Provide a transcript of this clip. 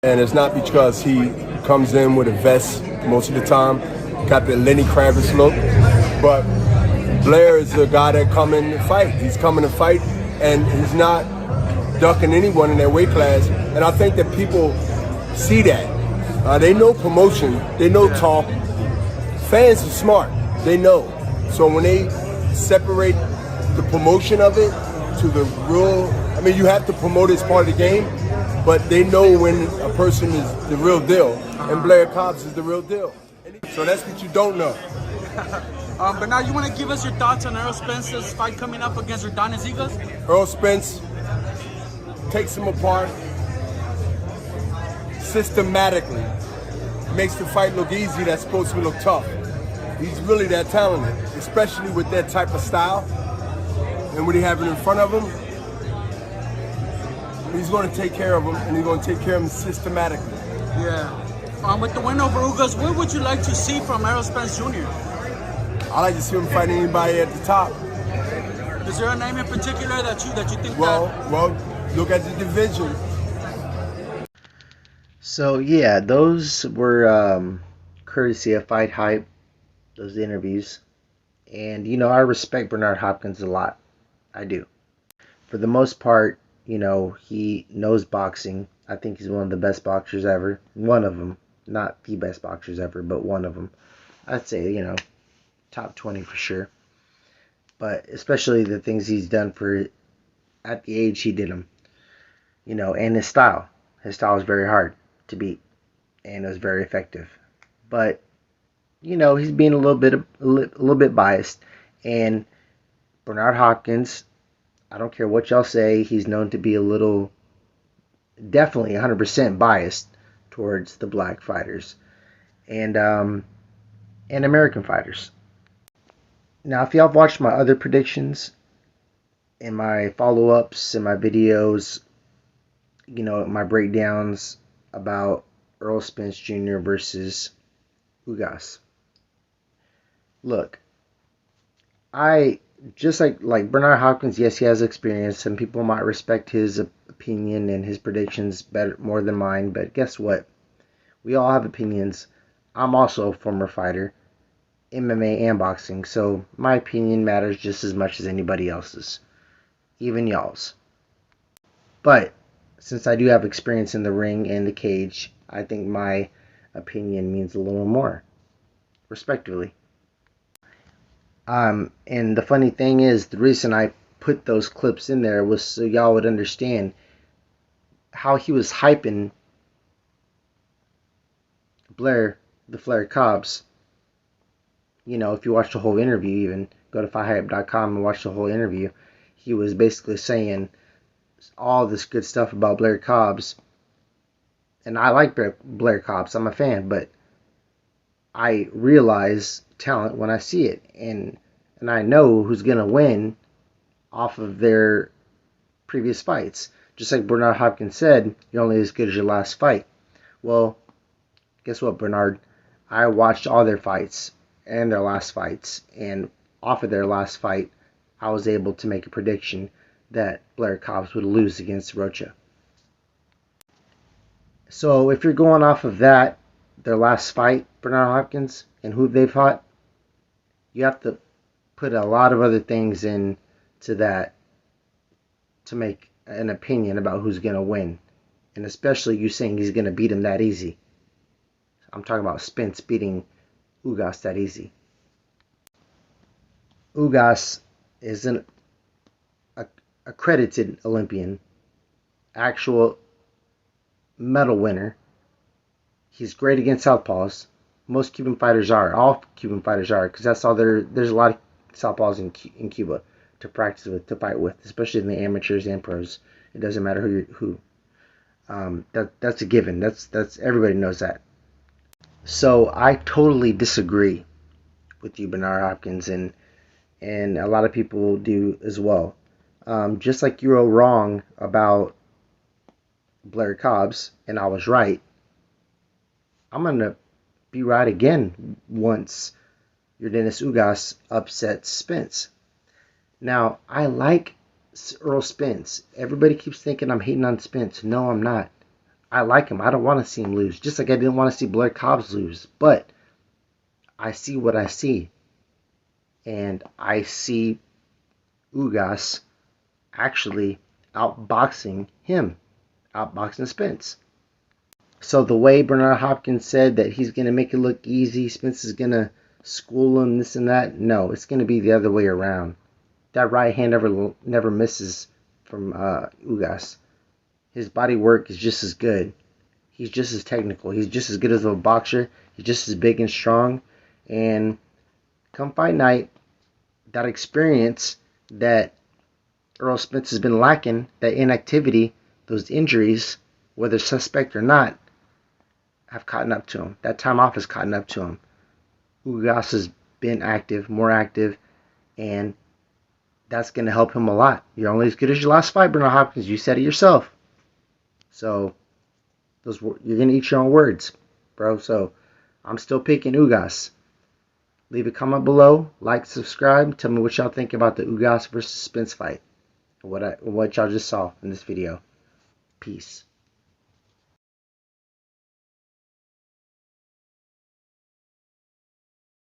And it's not because he comes in with a vest most of the time, got the Lenny Kravitz look, but Blair is a guy that come in and fight. He's coming to fight, and he's not ducking anyone in that weight class. And I think that people see that. They know promotion, they know talk. Fans are smart, they know. So when they separate the promotion of it to the real, I mean, you have to promote it as part of the game, but they know when a person is the real deal, and Blair Cobbs is the real deal. So that's what you don't know. But now you want to give us your thoughts on Errol Spence's fight coming up against Yordenis Ugas? Errol Spence takes him apart systematically. Makes the fight look easy that's supposed to look tough. He's really that talented, especially with that type of style. And what he have in front of him, he's going to take care of him, and he's going to take care of him systematically. Yeah. With the win over Ugas, what would you like to see from Errol Spence Jr.? I like to see him fight anybody at the top. Is there a name in particular that you think Well, look at the division. So yeah, those were courtesy of Fight Hype, those interviews. And you know, I respect Bernard Hopkins a lot. I do. For the most part, you know, he knows boxing. I think he's one of the best boxers ever. One of them. Not the best boxers ever, but one of them. I'd say, you know, top 20 for sure. But especially the things he's done for at the age he did them. You know, and his style. His style is very hard to beat. And it was very effective. But, you know, he's being a little bit biased. And Bernard Hopkins, I don't care what y'all say, he's known to be a little, definitely 100% biased towards the black fighters and American fighters. Now, if y'all have watched my other predictions and my follow-ups and my videos, you know, my breakdowns about Errol Spence Jr. versus Ugas. Look, just like Bernard Hopkins, yes, he has experience. Some people might respect his opinion and his predictions more than mine, but guess what? We all have opinions. I'm also a former fighter, MMA and boxing, so my opinion matters just as much as anybody else's, even y'all's. But since I do have experience in the ring and the cage, I think my opinion means a little more, respectively. And the funny thing is, the reason I put those clips in there was so y'all would understand how he was hyping Blair Cobbs. You know, if you watch the whole interview, even go to fighthype.com and watch the whole interview, he was basically saying all this good stuff about Blair Cobbs. And I like Blair Cobbs, I'm a fan, but I realize talent when I see it, and I know who's gonna win off of their previous fights. Just like Bernard Hopkins said, you're only as good as your last fight. Well, guess what, Bernard? I watched all their fights and their last fights, and off of their last fight, I was able to make a prediction that Blair Cobbs would lose against Rocha. So if you're going off of that, their last fight, Bernard Hopkins, and who they fought, you have to put a lot of other things into that to make an opinion about who's going to win. And especially you saying he's going to beat him that easy. I'm talking about Spence beating Ugas that easy. Ugas is an accredited Olympian, actual medal winner. He's great against southpaws. Most Cuban fighters are. All Cuban fighters are, because that's all there's a lot of southpaws in Cuba to practice with, to fight with, especially in the amateurs and pros. It doesn't matter who. That's a given. That's everybody knows that. So I totally disagree with you, Bernard Hopkins, and a lot of people do as well. Just like you were wrong about Blair Cobbs, and I was right, I'm going to be right again once Yordenis Ugas upsets Spence. Now, I like Errol Spence. Everybody keeps thinking I'm hating on Spence. No, I'm not. I like him. I don't want to see him lose. Just like I didn't want to see Blair Cobbs lose. But I see what I see. And I see Ugas actually outboxing him. Outboxing Spence. So the way Bernard Hopkins said that he's going to make it look easy, Spence is going to school him, this and that. No, it's going to be the other way around. That right hand never misses from Ugas. His body work is just as good. He's just as technical. He's just as good as a boxer. He's just as big and strong. And come fight night, that experience that Earl Spence has been lacking, that inactivity, those injuries, whether suspect or not, have caught up to him. That time off has caught up to him. Ugas has been active, more active, and that's going to help him a lot. You're only as good as your last fight, Bernard Hopkins. You said it yourself. So you're going to eat your own words, bro. So I'm still picking Ugas. Leave a comment below, like, subscribe. Tell me what y'all think about the Ugas versus Spence fight. What y'all just saw in this video. Peace.